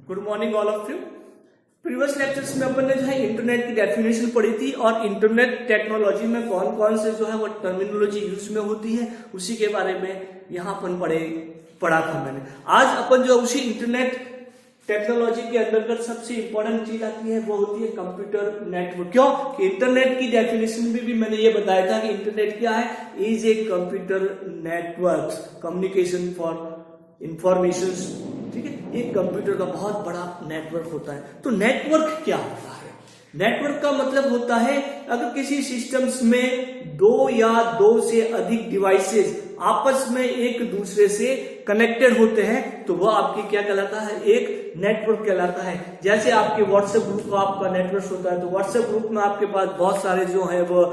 Good morning all of you. Previous lectures में अपन ने जो है इंटरनेट की डेफिनेशन पढ़ी थी और इंटरनेट टेक्नोलॉजी में कौन कौन से जो है वो टर्मिनोलॉजी यूज में होती है उसी के बारे में यहाँ अपन पढ़ा था मैंने। आज अपन जो उसी इंटरनेट टेक्नोलॉजी के अंतर्गत सबसे इंपॉर्टेंट चीज आती है वो होती है कंप्यूटर नेटवर्क। क्यों कि इंटरनेट की डेफिनेशन में भी मैंने ये बताया था कि इंटरनेट क्या है, is a computer network communication for information. ठीक है, एक कंप्यूटर का बहुत बड़ा नेटवर्क होता है। तो नेटवर्क क्या होता है? नेटवर्क का मतलब होता है अगर किसी सिस्टम्स में दो या दो से अधिक डिवाइसेस आपस में एक दूसरे से कनेक्टेड होते हैं तो वह आपकी क्या कहलाता है, एक नेटवर्क कहलाता है। जैसे आपके व्हाट्सएप ग्रुप का आपका नेटवर्क होता है तो व्हाट्सएप ग्रुप में आपके पास बहुत सारे जो है वो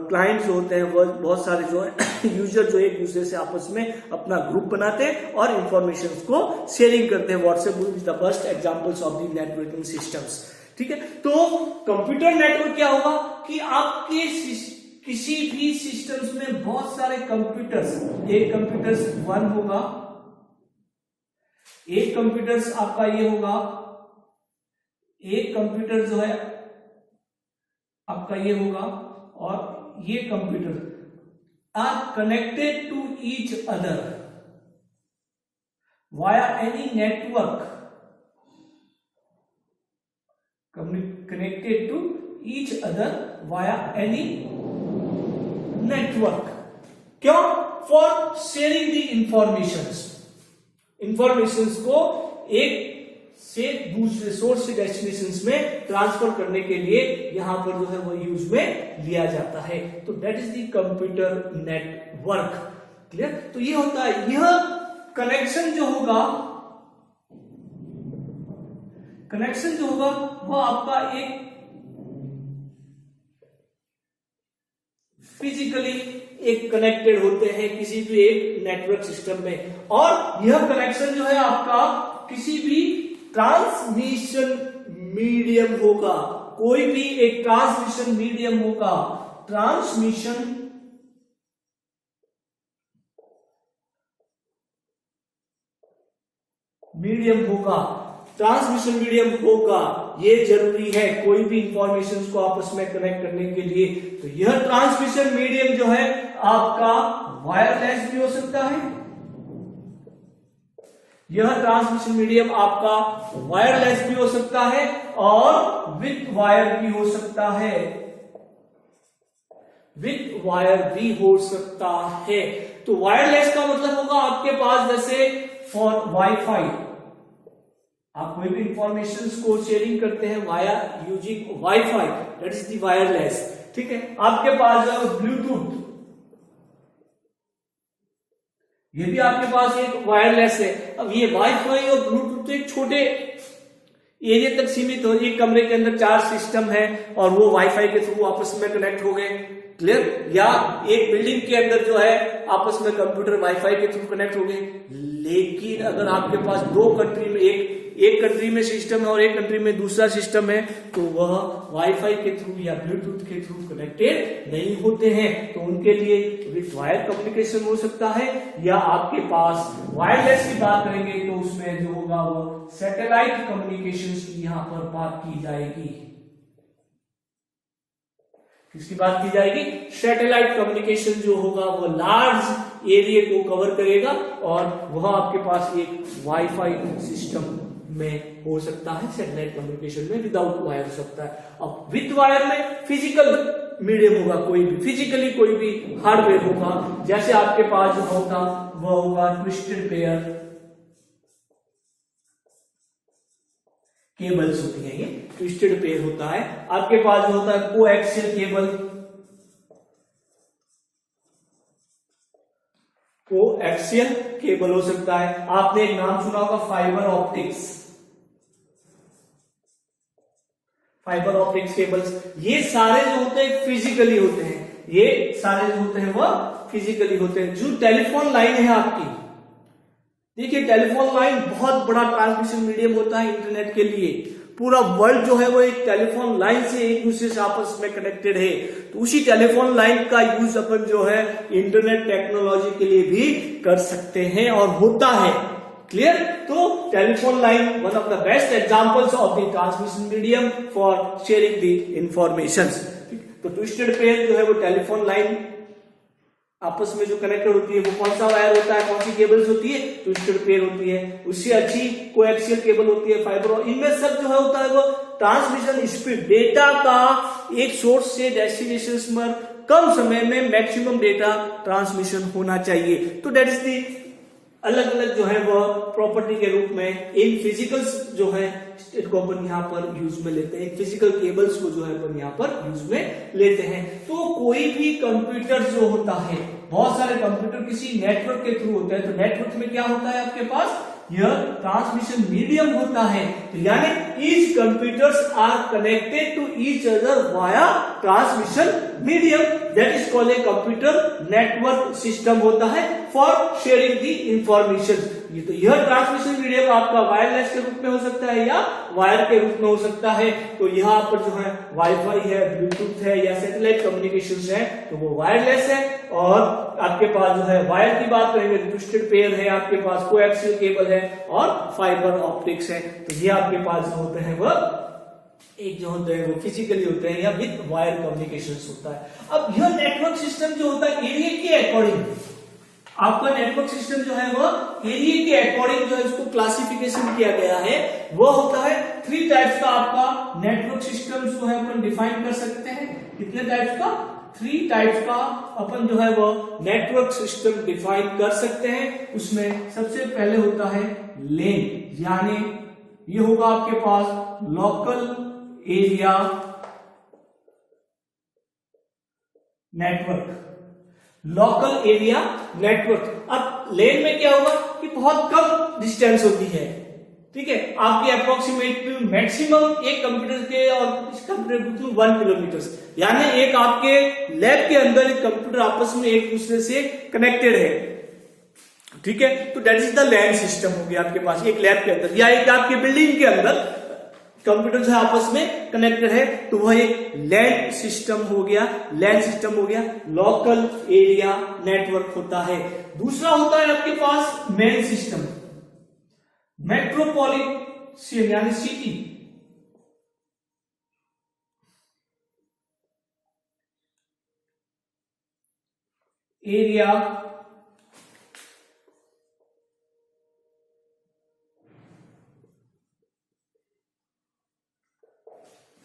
क्लाइंट्स होते हैं, वो बहुत सारे जो है यूजर जो एक दूसरे से आपस में अपना ग्रुप बनाते हैं और इंफॉर्मेशन को शेयरिंग करते हैं। WhatsApp group is the best examples of the networking systems. ठीक है, तो कंप्यूटर नेटवर्क क्या होगा कि आपके किसी भी सिस्टम्स में बहुत सारे कंप्यूटर्स, एक कंप्यूटर्स 1 होगा, एक कंप्यूटर्स आपका ये होगा, एक कंप्यूटर जो है आपका ये होगा और ये computer are connected to each other via any network, connected to each other via any network. क्यों? For sharing the informations को एक से दूसरे सोर्स से डेस्टिनेशंस में ट्रांसफर करने के लिए यहां पर जो है वो यूज में लिया जाता है। तो that is the computer network. Clear? तो ये होता है, यह कनेक्शन जो होगा वो आपका एक फिजिकली एक कनेक्टेड होते हैं किसी भी एक नेटवर्क सिस्टम में, और यह कनेक्शन जो है आपका किसी भी ट्रांसमिशन मीडियम होगा, कोई भी एक ट्रांसमिशन मीडियम होगा, ट्रांसमिशन मीडियम होगा, ये जरूरी है कोई भी इंफॉर्मेशन को आपस में कनेक्ट करने के लिए। तो यह ट्रांसमिशन मीडियम जो है आपका वायरलेस भी हो सकता है, यह ट्रांसमिशन मीडियम आपका वायरलेस भी हो सकता है और विथ वायर भी हो सकता है, विथ वायर भी हो सकता है। तो वायरलेस का मतलब होगा आपके पास जैसे फॉर वाईफाई, आप कोई भी इंफॉर्मेशन को शेयरिंग करते हैं via using wifi, that is the wireless. ठीक है, आपके पास जो है ब्लूटूथ, ये भी आपके पास एक वायरलेस है। अब ये वाईफाई और ब्लूटूथ एक छोटे एरिया तक सीमित हो, एक कमरे के अंदर 4 सिस्टम है और वो वाईफाई के थ्रू आपस में कनेक्ट हो गए। क्लियर? या एक बिल्डिंग के अंदर जो है आपस में कंप्यूटर वाईफाई के थ्रू कनेक्ट हो गए। लेकिन अगर आपके पास दो कंट्री में एक कंट्री में सिस्टम है और एक कंट्री में दूसरा सिस्टम है तो वह वाईफाई के थ्रू या ब्लूटूथ के थ्रू कनेक्टेड नहीं होते हैं, तो उनके लिए विथ वायर कम्युनिकेशन हो सकता है, या आपके पास वायरलेस की बात करेंगे तो उसमें जो होगा वो सैटेलाइट कम्युनिकेशन की यहां पर बात की जाएगी। किसकी बात की जाएगी? सैटेलाइट कम्युनिकेशन जो होगा वो लार्ज एरिया को कवर करेगा और वह आपके पास एक वाईफाई सिस्टम में हो सकता है, सैटेलाइट कम्युनिकेशन में विदाउट वायर हो सकता है। अब विथ वायर में फिजिकल मीडियम होगा, कोई भी फिजिकली कोई भी हार्डवेयर होगा, जैसे आपके पास जो होगा वह होगा ट्विस्टेड पेयर केबल्स होती है, ये ट्विस्टेड पेयर होता है। आपके पास जो होता है कोएक्सियल केबल, कोएक्सियल केबल हो सकता है। आपने एक नाम सुना होगा fibre optics, fibre optics cables. ये सारे जो होते हैं फिजिकली होते हैं, ये सारे जो होते हैं वह फिजिकली होते हैं। जो टेलीफोन लाइन है आपकी, देखिए टेलीफोन लाइन बहुत बड़ा ट्रांसमिशन मीडियम होता है इंटरनेट के लिए। पूरा वर्ल्ड जो है वो एक टेलीफोन लाइन से एक दूसरे से आपस में कनेक्टेड है। तो उसी टेलीफोन लाइन का यूज अपन जो है इंटरनेट टेक्नोलॉजी के लिए भी कर सकते हैं और होता है। क्लियर? तो telephone line one of the best examples of the transmission medium for sharing the informations. तो ट्विस्टेड पेयर जो है वो टेलीफोन लाइन आपस में जो कनेक्टेड होती है वो कौन सा वायर होता है, कौन सी केबल्स होती है, ट्विस्टेड पेयर होती है। उससे अच्छी कोएक्सियल केबल होती है, फाइबर, और इनमें सब जो है होता है वो ट्रांसमिशन स्पीड, डेटा का एक सोर्स से डेस्टिनेशन पर कम समय में मैक्सिमम डेटा ट्रांसमिशन होना चाहिए। तो दैट इज दी अलग अलग जो है वो प्रॉपर्टी के रूप में इन फिजिकल्स जो है इसको अपन यहाँ पर यूज में लेते हैं, फिजिकल केबल्स को जो है अपन यहाँ पर यूज में लेते हैं। तो कोई भी कंप्यूटर जो होता है, बहुत सारे कंप्यूटर किसी नेटवर्क के थ्रू होते हैं, तो नेटवर्क में क्या होता है आपके पास, यह ट्रांसमिशन मीडियम होता है। तो यानी each computers are connected to each other via transmission medium, that is called a computer network system होता है फॉर शेयरिंग दी इंफॉर्मेशन। ये तो यह ट्रांसमिशन मीडियम आपका वायरलेस के रूप में हो सकता है या वायर के रूप में हो सकता है। तो यहाँ पर जो है वाईफाई है, ब्लूटूथ है या सैटेलाइट कम्युनिकेशन है तो वो वायरलेस है, और आपके पास जो है वायर की बात करेंगे तो ट्विस्टेड पेयर है, आपके पास कोएक्सियल केबल है और फाइबर ऑप्टिक्स है। तो ये आपके पास जो होते हैं वो एक जो होते हैं वो फिजिकली होते हैं या विद वायर कम्युनिकेशन होता है। अब यह नेटवर्क सिस्टम जो होता है एरिया के अकॉर्डिंग, आपका नेटवर्क सिस्टम जो है वो एरिया के अकॉर्डिंग जो है इसको क्लासिफिकेशन किया गया है। वो होता है 3 टाइप्स का आपका नेटवर्क सिस्टम जो है अपन डिफाइन कर सकते हैं। कितने टाइप्स का? 3 टाइप्स का अपन जो है वो नेटवर्क सिस्टम डिफाइन कर सकते हैं। उसमें सबसे पहले होता है लेन, यानी ये होगा आपके पास local area network, local area network. अब लेन में क्या होगा कि बहुत कम डिस्टेंस होती है, ठीक है, आपके अप्रोक्सीमेट मैक्सिमम एक कंप्यूटर के और इस कंप्यूटर के 1 किलोमीटर, यानी एक आपके लैब के अंदर एक कंप्यूटर आपस में एक दूसरे से कनेक्टेड है, ठीक है। तो that is the LAN system हो गया आपके पास एक लैब के अंदर, या एक आपके बिल्डिंग के अंदर कंप्यूटर जो है आपस में कनेक्टेड है, तो वह एक लैन सिस्टम हो गया, लैन सिस्टम हो गया, लोकल एरिया नेटवर्क होता है। दूसरा होता है आपके पास मेन सिस्टम, मेट्रोपॉलिटन यानी सिटी, एरिया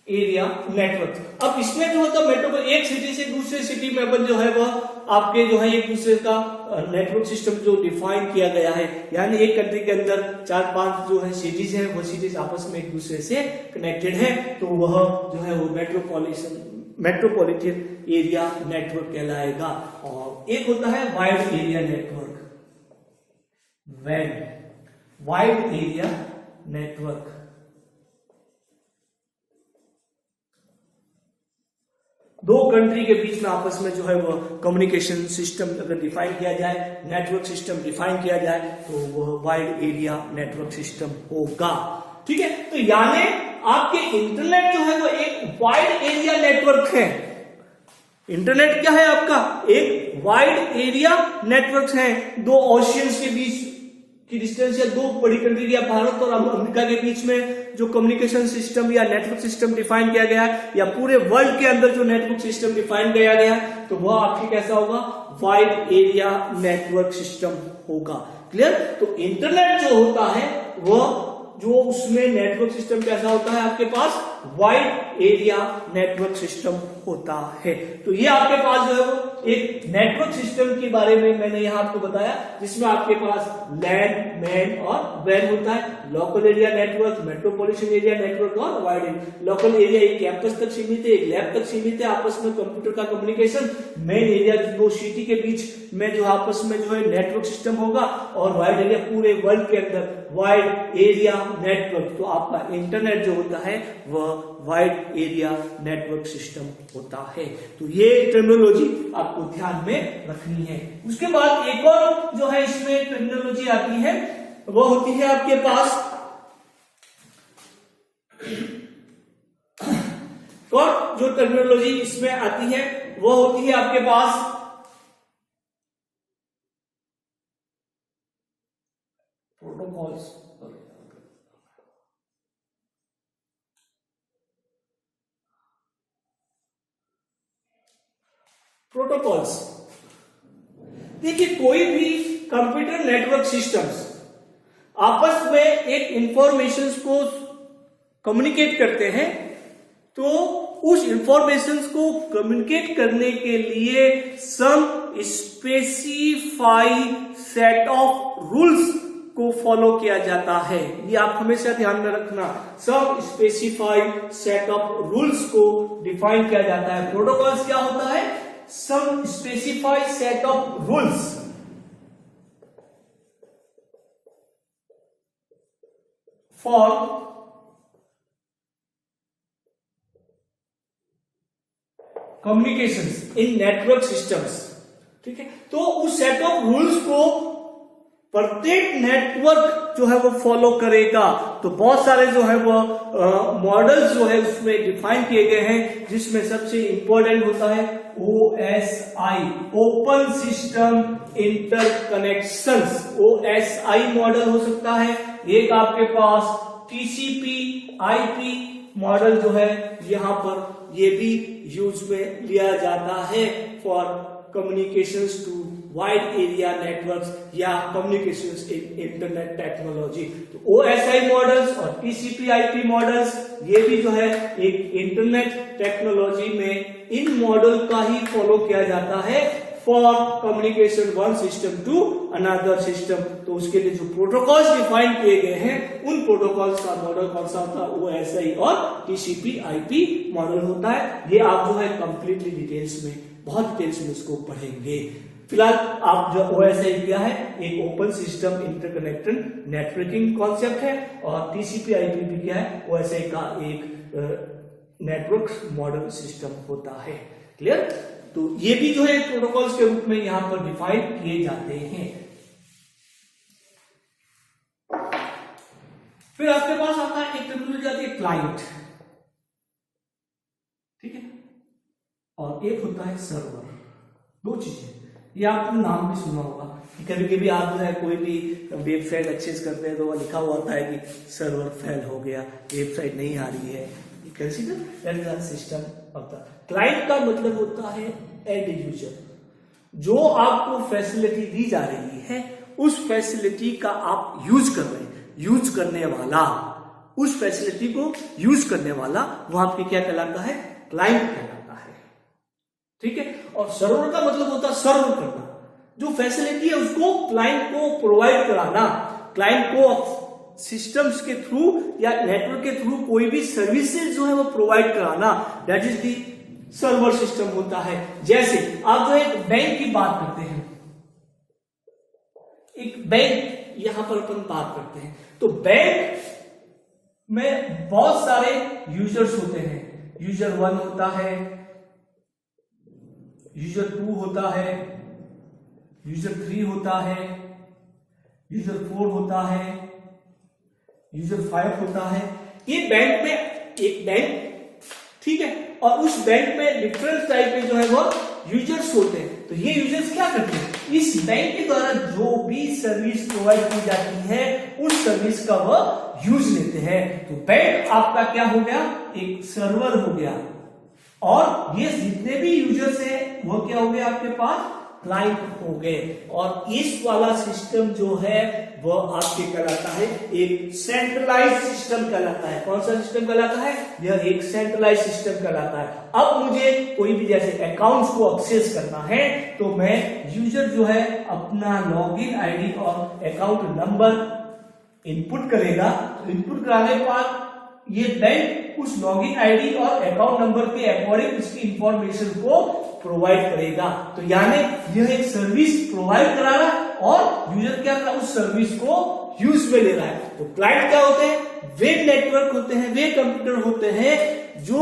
एरिया नेटवर्क। अब इसमें जो होता है मेट्रोपॉलिटन, एक सिटी से दूसरे सिटी में अपन जो है वह आपके जो है एक दूसरे का नेटवर्क सिस्टम जो डिफाइन किया गया है, यानी एक कंट्री के अंदर 4-5 जो है सिटीज है, वो सिटीज आपस में एक दूसरे से कनेक्टेड है, तो वह जो है वो मेट्रोपॉलिटन एरिया नेटवर्क कहलाएगा। और एक होता है wide area network, wide area network. दो कंट्री के बीच में आपस में जो है वो कम्युनिकेशन सिस्टम अगर डिफाइन किया जाए, नेटवर्क सिस्टम डिफाइन किया जाए, तो वह वाइड एरिया नेटवर्क सिस्टम होगा, ठीक है। तो यानी आपके इंटरनेट जो है वो एक वाइड एरिया नेटवर्क है। इंटरनेट क्या है आपका? एक वाइड एरिया नेटवर्क है। 2 ओशियंस के बीच की डिस्टेंस या 2 बड़ी कंट्री या भारत और अमेरिका के बीच में जो कम्युनिकेशन सिस्टम या नेटवर्क सिस्टम डिफाइन किया गया है, या पूरे वर्ल्ड के अंदर जो नेटवर्क सिस्टम डिफाइन किया गया है, तो वह आपकी कैसा होगा? वाइड एरिया नेटवर्क सिस्टम होगा। क्लियर? तो इंटरनेट जो होता है वह जो उसमें नेटवर्क सिस्टम कैसा होता है आपके पास? वाइड एरिया नेटवर्क सिस्टम होता है। तो ये आपके पास जो है वो एक नेटवर्क सिस्टम के बारे में मैंने यहां आपको बताया, जिसमें आपके पास लैन, मैन और वैन होता है। Local area network, metropolitan area network और वाइड एरिया। लोकल एरिया एक कैंपस तक सीमित है, एक लैब तक सीमित है, आपस में कंप्यूटर का कम्युनिकेशन। मेन एरिया 2 सिटी के बीच में जो आपस में जो है नेटवर्क सिस्टम होगा, और वाइड एरिया पूरे वर्ल्ड के अंदर वाइड एरिया नेटवर्क। तो आपका इंटरनेट जो होता है वह वाइड एरिया नेटवर्क सिस्टम होता है। तो ये टर्मिनोलॉजी आपको ध्यान में रखनी है। उसके बाद एक और जो है इसमें टर्मिनोलॉजी आती है, वो होती है आपके पास और जो टर्मिनोलॉजी इसमें आती है वो होती है आपके पास प्रोटोकॉल्स। प्रोटोकॉल्स, देखिए कोई भी कंप्यूटर नेटवर्क सिस्टम्स आपस में एक इंफॉर्मेशंस को कम्युनिकेट करते हैं, तो उस इंफॉर्मेशंस को कम्युनिकेट करने के लिए some specified set of rules को फॉलो किया जाता है। ये आप हमेशा ध्यान में रखना, some specified set of rules को डिफाइन किया जाता है। प्रोटोकॉल्स क्या होता है? Some specified set of rules for communications in network systems. ठीक है, तो उस सेट ऑफ रूल्स को प्रत्येक नेटवर्क जो है वो फॉलो करेगा। तो बहुत सारे जो है वो मॉडल्स जो है उसमें डिफाइन किए गए हैं, जिसमें सबसे इंपॉर्टेंट होता है OSI, open system interconnections. OSI model हो सकता है, एक आपके पास TCP/IP मॉडल जो है यहाँ पर ये भी यूज में लिया जाता है for communications to wide area networks या कम्युनिकेशंस इन इंटरनेट टेक्नोलॉजी। तो OSI मॉडल्स और TCP/IP मॉडल्स ये भी जो है एक इंटरनेट टेक्नोलॉजी में इन मॉडल का ही फॉलो किया जाता है for communication one system to another system. तो उसके लिए जो प्रोटोकॉल्स डिफाइन किए गए हैं, उन प्रोटोकॉल्स का मॉडल कौन सा होता है? OSI और TCP/IP मॉडल होता है। ये आप जो है कंप्लीटली डिटेल्स में, बहुत डिटेल्स में इसको पढ़ेंगे। फिलहाल आप जो OSI क्या है, एक open system interconnected networking concept है, और TCP/IP भी क्या है? OSI का एक नेटवर्क मॉडल सिस्टम होता है। क्लियर? तो ये भी जो है प्रोटोकॉल्स के रूप में यहां पर डिफाइन किए जाते हैं। फिर आपके पास आता है एक टर्मिनोलॉजी आती है क्लाइंट, ठीक है, और एक होता है सर्वर। दो चीजें, ये आपने नाम भी सुना होगा कि कभी कभी आप जो है कोई भी वेबसाइट एक्सेस करते हैं तो वह लिखा हुआ होता है कि सर्वर फेल हो गया, वेबसाइट नहीं आ रही है। Consider system of the client का मतलब होता है एंड यूजर, जो आपको फैसिलिटी दी जा रही है उस फैसिलिटी का आप यूज कर रहे हैं, यूज करने वाला, उस फैसिलिटी को यूज करने वाला वो आपके क्या कहलाता है? क्लाइंट कहलाता है। ठीक है, और सर्वर का मतलब होता है सर्व करना, जो फैसिलिटी है उसको क्लाइंट को प्रोवाइड कराना, क्लाइंट को सिस्टम्स के थ्रू या नेटवर्क के थ्रू कोई भी सर्विसेज जो है वो प्रोवाइड कराना, that is the server system होता है। जैसे आप जो एक बैंक की बात करते हैं, एक बैंक यहां पर अपन बात करते हैं, तो बैंक में बहुत सारे यूजर्स होते हैं। यूजर 1 होता है, यूजर 2 होता है, यूजर 3 होता है, यूजर 4 होता है, यूजर 5 होता है। ये बैंक में एक बैंक, ठीक है, और उस बैंक में डिफरेंट टाइप के जो है वो यूजर्स होते हैं। तो ये यूजर्स क्या करते हैं? इस बैंक के द्वारा जो भी सर्विस प्रोवाइड की जाती है उस सर्विस का वो यूज लेते हैं। तो बैंक आपका क्या हो गया? एक सर्वर हो गया, और ये जितने भी यूजर्स हैं वो क्या हो गया आपके पास? क्लाइंट हो गए। और इस वाला सिस्टम जो है वो आपके कहलाता है एक सेंट्रलाइज सिस्टम कहलाता है। कौन सा सिस्टम कहलाता है? यह एक सेंट्रलाइज सिस्टम कहलाता है। अब मुझे कोई भी जैसे अकाउंट्स को एक्सेस करना है तो मैं यूजर जो है अपना लॉगिन आईडी और अकाउंट नंबर इनपुट करेगा। तो इनपुट कराने के बाद ये बैंक उस लॉगिन आईडी और अकाउंट नंबर के अकॉर्डिंग इसकी इंफॉर्मेशन को प्रोवाइड करेगा। तो यानी यह एक सर्विस प्रोवाइड करा रहा है और यूजर क्या कर रहा है? उस सर्विस को यूज में ले रहा है। तो क्लाइंट क्या होते हैं? वे नेटवर्क होते हैं, वे कंप्यूटर होते हैं जो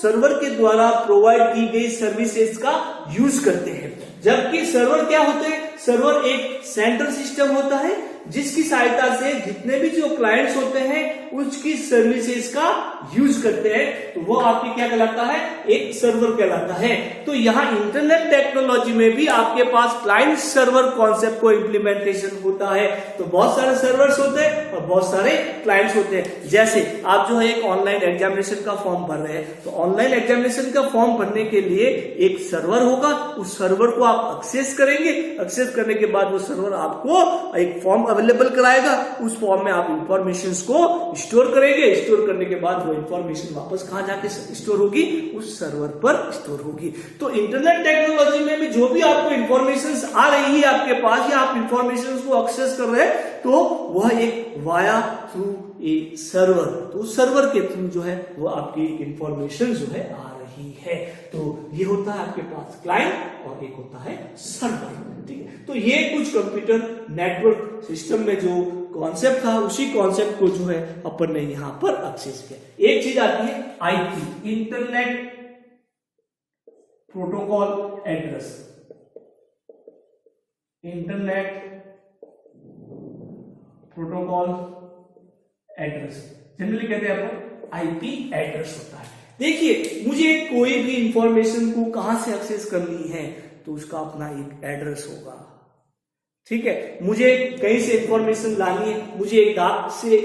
सर्वर के द्वारा प्रोवाइड की गई सर्विसेज का यूज करते हैं। जबकि सर्वर क्या होते हैं? सर्वर एक सेंट्रल सिस्टम होता है जिसकी सहायता से जितने भी जो क्लाइंट्स होते हैं उसकी सर्विसेज का यूज करते हैं, तो वो आपकी क्या कहलाता है, एक सर्वर कहलाता है। तो यहाँ इंटरनेट टेक्नोलॉजी में भी आपके पास क्लाइंट सर्वर कॉन्सेप्ट को इंप्लीमेंटेशन होता है। तो बहुत सारे सर्वर्स होते हैं और बहुत सारे क्लाइंट्स होते हैं। जैसे आप जो है एक ऑनलाइन एग्जामिनेशन का फॉर्म भर रहे हैं, तो ऑनलाइन एग्जामिनेशन का फॉर्म भरने के लिए एक सर्वर होगा, उस सर्वर को आप एक्सेस करेंगे, एक्सेस करने के बाद वो सर्वर आपको एक फॉर्म अवेलेबल कराएगा, उस फॉर्म में आप इंफॉर्मेशन को स्टोर करेंगे, स्टोर करने के बाद वो इंफॉर्मेशन वापस कहां जाके स्टोर होगी, उस सर्वर पर स्टोर होगी। तो इंटरनेट टेक्नोलॉजी में भी जो भी आपको इंफॉर्मेशन आ रही है आपके पास या आप इंफॉर्मेशन को एक्सेस कर रहे हैं, तो वह एक वाया थ्रू ए सर्वर, तो उस सर्वर के थ्रू जो है वो आपकी इंफॉर्मेशन जो है आ रही है। तो ये होता है आपके पास क्लाइंट और एक होता है सर्वर, ठीक है। तो ये कुछ कंप्यूटर नेटवर्क सिस्टम में जो कॉन्सेप्ट था उसी कॉन्सेप्ट को जो है अपन ने यहां पर एक्सेस किया। एक चीज आती है IP, internet protocol address, internet protocol address, generally कहते हैं अपन आईपी एड्रेस होता है। देखिए, मुझे कोई भी इंफॉर्मेशन को कहां से एक्सेस करनी है तो उसका अपना एक एड्रेस होगा, ठीक है। मुझे कहीं से इंफॉर्मेशन लानी है, मुझे एक डाक से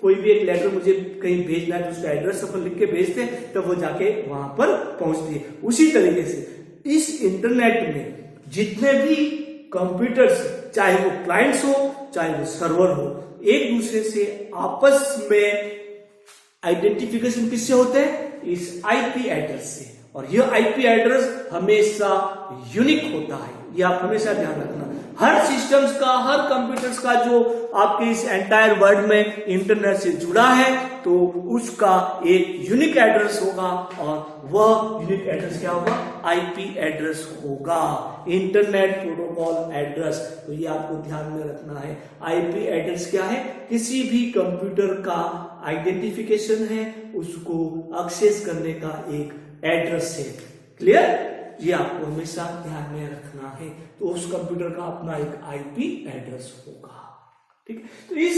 कोई भी एक लेटर मुझे कहीं भेजना है तो उसका एड्रेस अपन लिख के भेजते हैं, तब वो जाके वहां पर पहुंचती है। उसी तरीके से इस इंटरनेट में जितने भी कंप्यूटर्स, चाहे वो क्लाइंट्स हो चाहे वो सर्वर हो, एक दूसरे से आपस में आइडेंटिफिकेशन किससे होते हैं, इस आईपी एड्रेस से। और यह आईपी एड्रेस हमेशा यूनिक होता है, ये आप हमेशा ध्यान रखना। हर सिस्टम्स का, हर कंप्यूटर्स का जो आपके इस एंटायर वर्ल्ड में इंटरनेट से जुड़ा है, तो उसका एक यूनिक एड्रेस होगा, और वह यूनिक एड्रेस क्या होगा, आईपी एड्रेस होगा, इंटरनेट प्रोटोकॉल एड्रेस। तो ये आपको ध्यान में रखना है। आईपी एड्रेस क्या है, किसी भी कंप्यूटर का आइडेंटिफिकेशन है, उसको एक्सेस करने का एक एड्रेस है। क्लियर, ये आपको हमेशा ध्यान में रखना है। तो उस कंप्यूटर का अपना एक आईपी एड्रेस होगा, ठीक है। तो इस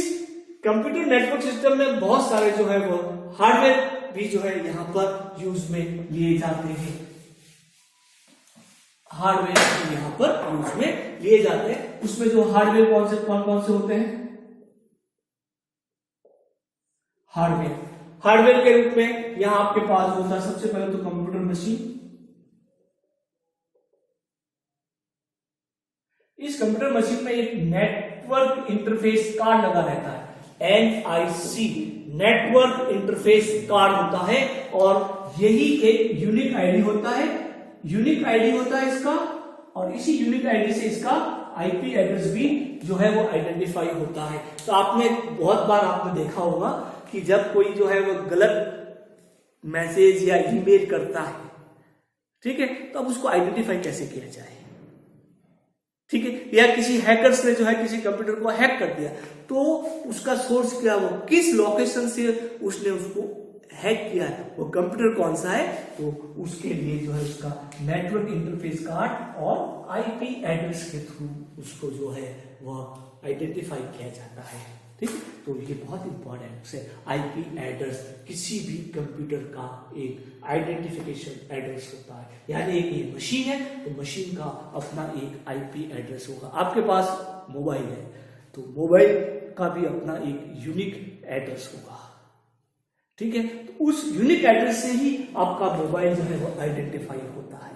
कंप्यूटर नेटवर्क सिस्टम में बहुत सारे जो है वो हार्डवेयर भी जो है यहां पर यूज में लिए जाते हैं, हार्डवेयर यहां पर यूज में लिए जाते हैं। उसमें जो हार्डवेयर कौन कौन से होते हैं, हार्डवेयर के रूप में यहां आपके पास होता है सबसे पहले तो कंप्यूटर मशीन। इस कंप्यूटर मशीन में एक नेटवर्क इंटरफेस कार्ड लगा रहता है, NIC, नेटवर्क इंटरफेस कार्ड होता है, और यही एक यूनिक आईडी होता है, इसका, और इसी यूनिक आईडी से इसका आईपी एड्रेस भी जो है वो आइडेंटिफाई होता है। तो आपने बहुत बार आपने देखा होगा कि जब कोई जो है वो गलत मैसेज या ईमेल करता है, ठीक है, तो अब उसको आइडेंटिफाई कैसे किया जाए, ठीक है। या किसी हैकर्स ने जो है किसी कंप्यूटर को हैक कर दिया, तो उसका सोर्स क्या, वो किस लोकेशन से उसने उसको हैक किया है, वो कंप्यूटर कौन सा है, तो उसके लिए जो है उसका नेटवर्क इंटरफेस कार्ड और आईपी एड्रेस के थ्रू उसको जो है वह आइडेंटिफाई किया जाता है, ठीक है। तो ये बहुत इंपॉर्टेंट है, आईपी एड्रेस किसी भी कंप्यूटर का एक आइडेंटिफिकेशन एड्रेस होता है। यानी एक ये मशीन है तो मशीन का अपना एक आईपी एड्रेस होगा। आपके पास मोबाइल है तो मोबाइल का भी अपना एक यूनिक एड्रेस होगा, ठीक है। तो उस यूनिक एड्रेस से ही आपका मोबाइल जो है वो आइडेंटिफाई होता है।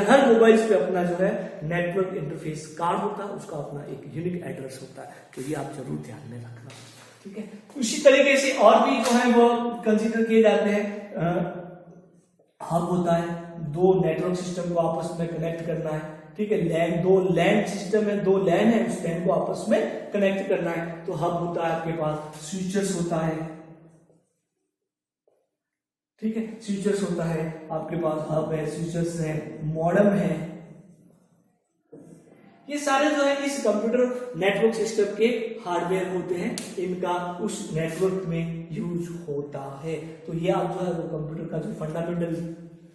हर मोबाइल पे अपना जो है नेटवर्क इंटरफेस कार्ड होता है, उसका अपना एक यूनिक एड्रेस होता है। तो ये आप जरूर ध्यान में रखना, ठीक है। उसी तरीके से और भी जो है वो कंसीडर किए जाते हैं। हब होता है, दो नेटवर्क सिस्टम को आपस में कनेक्ट करना है, ठीक है। दो लैन सिस्टम है, दो लैन है, उस लैन को आपस में कनेक्ट करना है, तो हब होता है आपके पास। स्विचेस होता है, ठीक है, स्विचेस होता है आपके पास, हब है, स्विचेस है, मॉडेम है। ये सारे जो है इस कंप्यूटर नेटवर्क सिस्टम के हार्डवेयर होते हैं, इनका उस नेटवर्क में यूज होता है। तो ये आप जो है वो कंप्यूटर का जो फंडामेंटल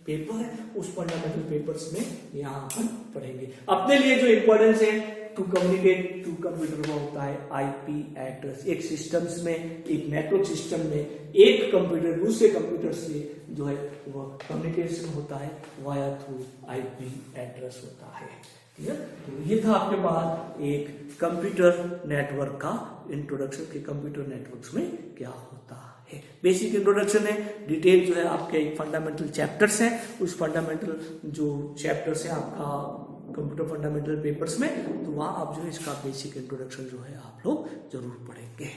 पेपर है, उस फंडामेंटल पेपर्स में यहाँ पर पढ़ेंगे। अपने लिए जो इंपॉर्टेंस है टू कम्युनिकेट टू कंप्यूटर में होता है आईपी एड्रेस। एक सिस्टम्स में, एक नेटवर्क सिस्टम में एक कंप्यूटर दूसरे कंप्यूटर से जो है वो कम्युनिकेशन होता है वाया थ्रू आईपी एड्रेस होता है। ठीक है, तो ये था आपके पास एक कंप्यूटर नेटवर्क का इंट्रोडक्शन कि कंप्यूटर नेटवर्क्स में क्या होता है। बेसिक इंट्रोडक्शन है, डिटेल जो है आपके फंडामेंटल चैप्टर्स हैं, उस फंडामेंटल जो चैप्टर्स हैं आपका कंप्यूटर फंडामेंटल पेपर्स में, तो वहां आप जो है इसका बेसिक इंट्रोडक्शन जो है आप लोग जरूर पढ़ेंगे।